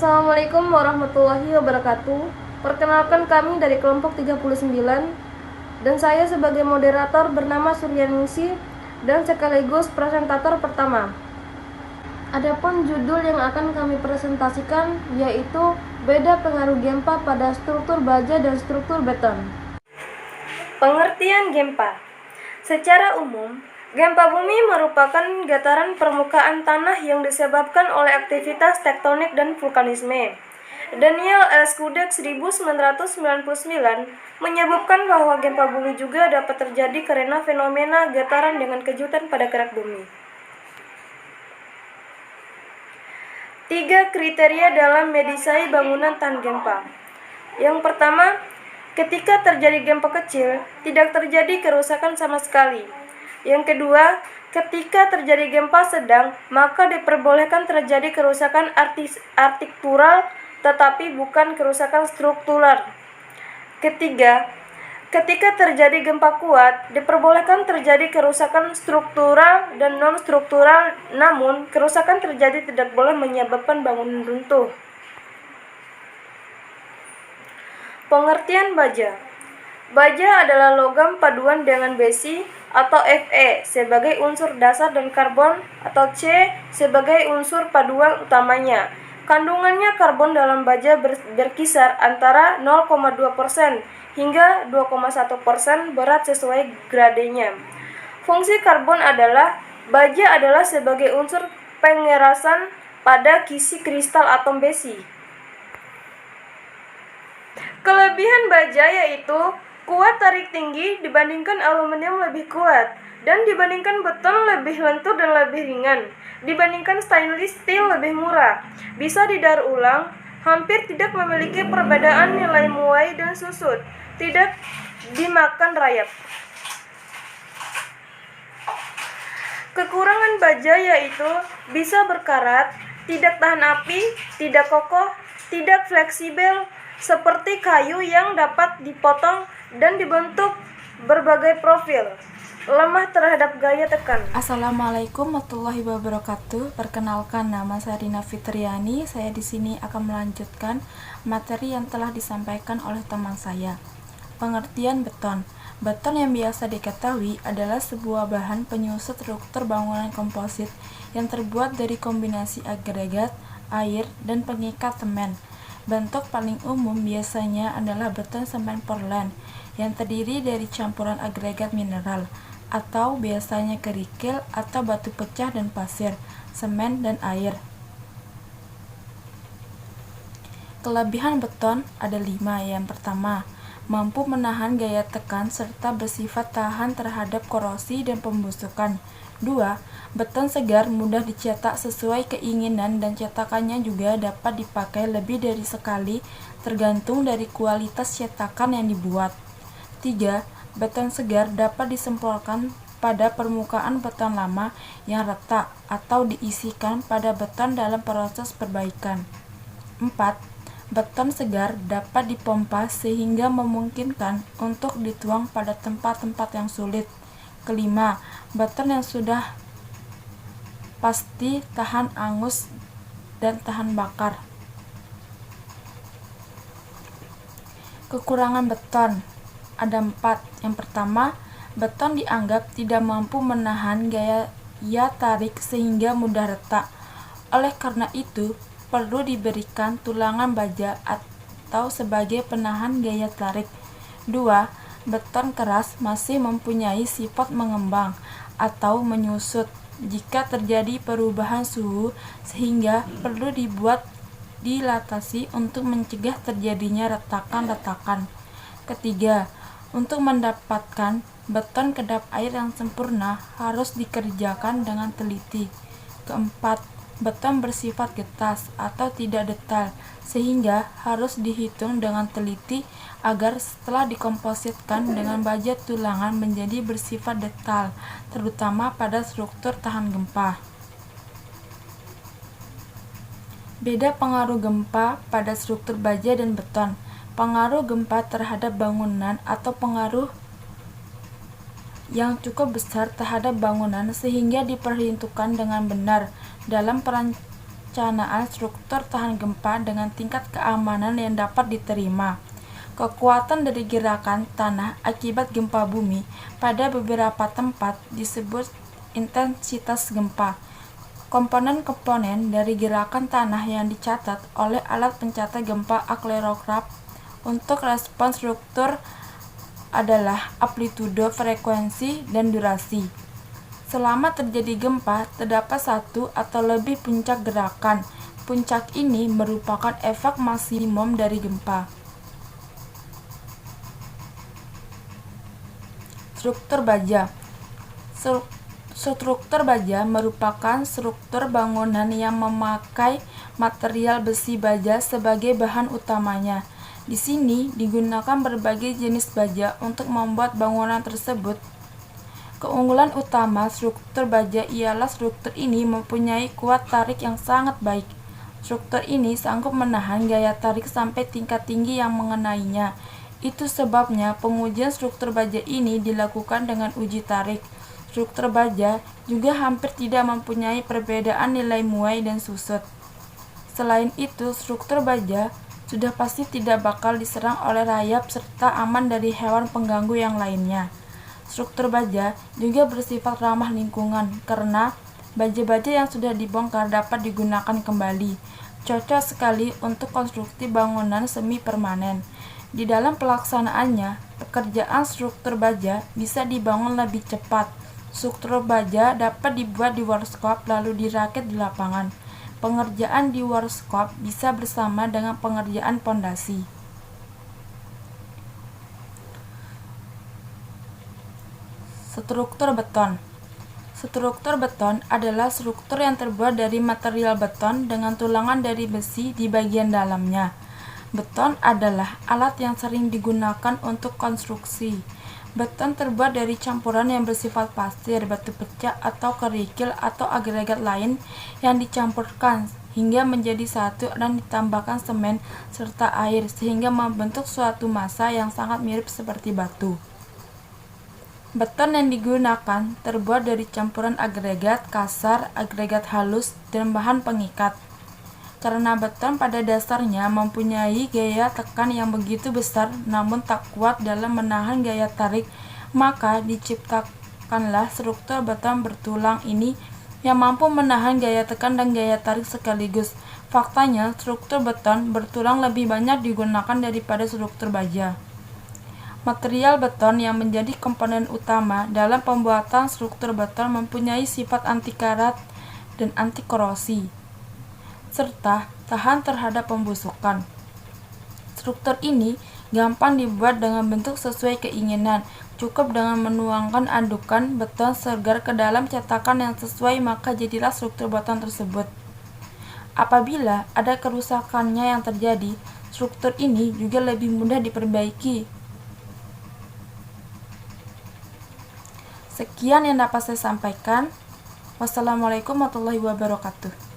Assalamualaikum warahmatullahi wabarakatuh. Perkenalkan kami dari kelompok 39 dan saya sebagai moderator bernama Suryaningsi dan sekaligus presentator pertama. Adapun judul yang akan kami presentasikan yaitu beda pengaruh gempa pada struktur baja dan struktur beton. Pengertian gempa. Secara umum, gempa bumi merupakan getaran permukaan tanah yang disebabkan oleh aktivitas tektonik dan vulkanisme. Daniel L. Skudek 1999 menyebutkan bahwa gempa bumi juga dapat terjadi karena fenomena getaran dengan kejutan pada kerak bumi. 3 kriteria dalam mendesai bangunan tahan gempa. Yang pertama, ketika terjadi gempa kecil, tidak terjadi kerusakan sama sekali. Yang kedua, ketika terjadi gempa sedang, maka diperbolehkan terjadi kerusakan arsitektural tetapi bukan kerusakan struktural. Ketiga, ketika terjadi gempa kuat, diperbolehkan terjadi kerusakan struktural dan non-struktural, namun kerusakan terjadi tidak boleh menyebabkan bangunan runtuh. Pengertian baja. Baja adalah logam paduan dengan besi atau Fe sebagai unsur dasar dan karbon atau C sebagai unsur paduan utamanya. Kandungannya karbon dalam baja berkisar antara 0,2% hingga 2,1% berat sesuai gradenya. Fungsi karbon adalah baja adalah sebagai unsur pengerasan pada kisi kristal atom besi. Kelebihan baja yaitu kuat tarik tinggi dibandingkan aluminium lebih kuat, dan dibandingkan beton lebih lentur dan lebih ringan. Dibandingkan stainless steel lebih murah, bisa didaur ulang, hampir tidak memiliki perbedaan nilai muai dan susut, tidak dimakan rayap. Kekurangan baja yaitu bisa berkarat, tidak tahan api, tidak kokoh, tidak fleksibel seperti kayu yang dapat dipotong dan dibentuk berbagai profil, lemah terhadap gaya tekan. Assalamualaikum warahmatullahi wabarakatuh. Perkenalkan, nama saya Rina Fitriani. Saya di sini akan melanjutkan materi yang telah disampaikan oleh teman saya. Pengertian beton. Beton yang biasa diketahui adalah sebuah bahan penyusun struktur bangunan komposit yang terbuat dari kombinasi agregat, air, dan pengikat semen. Bentuk paling umum biasanya adalah beton semen Portland yang terdiri dari campuran agregat mineral atau biasanya kerikil atau batu pecah dan pasir, semen, dan air. Kelebihan beton ada 5. Yang pertama, mampu menahan gaya tekan serta bersifat tahan terhadap korosi dan pembusukan. 2. Beton segar mudah dicetak sesuai keinginan dan cetakannya juga dapat dipakai lebih dari sekali tergantung dari kualitas cetakan yang dibuat. 3. Beton segar dapat disemprotkan pada permukaan beton lama yang retak atau diisikan pada beton dalam proses perbaikan. 4. Beton segar dapat dipompa sehingga memungkinkan untuk dituang pada tempat-tempat yang sulit. Kelima, beton yang sudah pasti tahan angus dan tahan bakar. Kekurangan beton ada 4. Yang pertama, beton dianggap tidak mampu menahan gaya tarik sehingga mudah retak. Oleh karena itu, perlu diberikan tulangan baja atau sebagai penahan gaya tarik. 2. Beton keras masih mempunyai sifat mengembang atau menyusut jika terjadi perubahan suhu sehingga perlu dibuat dilatasi untuk mencegah terjadinya retakan-retakan. Ketiga, untuk mendapatkan beton kedap air yang sempurna harus dikerjakan dengan teliti. Keempat, beton bersifat getas atau tidak detail sehingga harus dihitung dengan teliti agar setelah dikompositkan dengan baja tulangan menjadi bersifat detail, terutama pada struktur tahan gempa. Beda pengaruh gempa pada struktur baja dan beton. Pengaruh gempa terhadap bangunan atau pengaruh yang cukup besar terhadap bangunan sehingga diperhitungkan dengan benar dalam perencanaan struktur tahan gempa dengan tingkat keamanan yang dapat diterima. Kekuatan dari gerakan tanah akibat gempa bumi pada beberapa tempat disebut intensitas gempa. Komponen-komponen dari gerakan tanah yang dicatat oleh alat pencatat gempa akselerograf untuk respons struktur adalah amplitudo, frekuensi, dan durasi. Selama terjadi gempa, terdapat satu atau lebih puncak gerakan. Puncak ini merupakan efek maksimum dari gempa. Struktur baja. Struktur baja merupakan struktur bangunan yang memakai material besi baja sebagai bahan utamanya. Di sini digunakan berbagai jenis baja untuk membuat bangunan tersebut. Keunggulan utama struktur baja ialah struktur ini mempunyai kuat tarik yang sangat baik. Struktur ini sanggup menahan gaya tarik sampai tingkat tinggi yang mengenainya. Itu sebabnya pengujian struktur baja ini dilakukan dengan uji tarik. Struktur baja juga hampir tidak mempunyai perbedaan nilai muai dan susut. Selain itu, struktur baja sudah pasti tidak bakal diserang oleh rayap serta aman dari hewan pengganggu yang lainnya. Struktur baja juga bersifat ramah lingkungan karena baja-baja yang sudah dibongkar dapat digunakan kembali. Cocok sekali untuk konstruksi bangunan semi permanen. Di dalam pelaksanaannya, pekerjaan struktur baja bisa dibangun lebih cepat. Struktur baja dapat dibuat di workshop lalu dirakit di lapangan. Pengerjaan di workshop bisa bersama dengan pengerjaan pondasi. Struktur beton. Struktur beton adalah struktur yang terbuat dari material beton dengan tulangan dari besi di bagian dalamnya. Beton adalah alat yang sering digunakan untuk konstruksi. Beton terbuat dari campuran yang bersifat pasir, batu pecah, atau kerikil atau agregat lain yang dicampurkan hingga menjadi satu dan ditambahkan semen serta air sehingga membentuk suatu massa yang sangat mirip seperti batu. Beton yang digunakan terbuat dari campuran agregat kasar, agregat halus, dan bahan pengikat. Karena beton pada dasarnya mempunyai gaya tekan yang begitu besar namun tak kuat dalam menahan gaya tarik, maka diciptakanlah struktur beton bertulang ini yang mampu menahan gaya tekan dan gaya tarik sekaligus. Faktanya, struktur beton bertulang lebih banyak digunakan daripada struktur baja. Material beton yang menjadi komponen utama dalam pembuatan struktur beton mempunyai sifat anti karat dan anti korosi, serta tahan terhadap pembusukan. Struktur ini gampang dibuat dengan bentuk sesuai keinginan. Cukup dengan menuangkan adukan beton segar ke dalam cetakan yang sesuai maka jadilah struktur beton tersebut. Apabila ada kerusakannya yang terjadi, struktur ini juga lebih mudah diperbaiki. Sekian yang dapat saya sampaikan. Wassalamualaikum warahmatullahi wabarakatuh.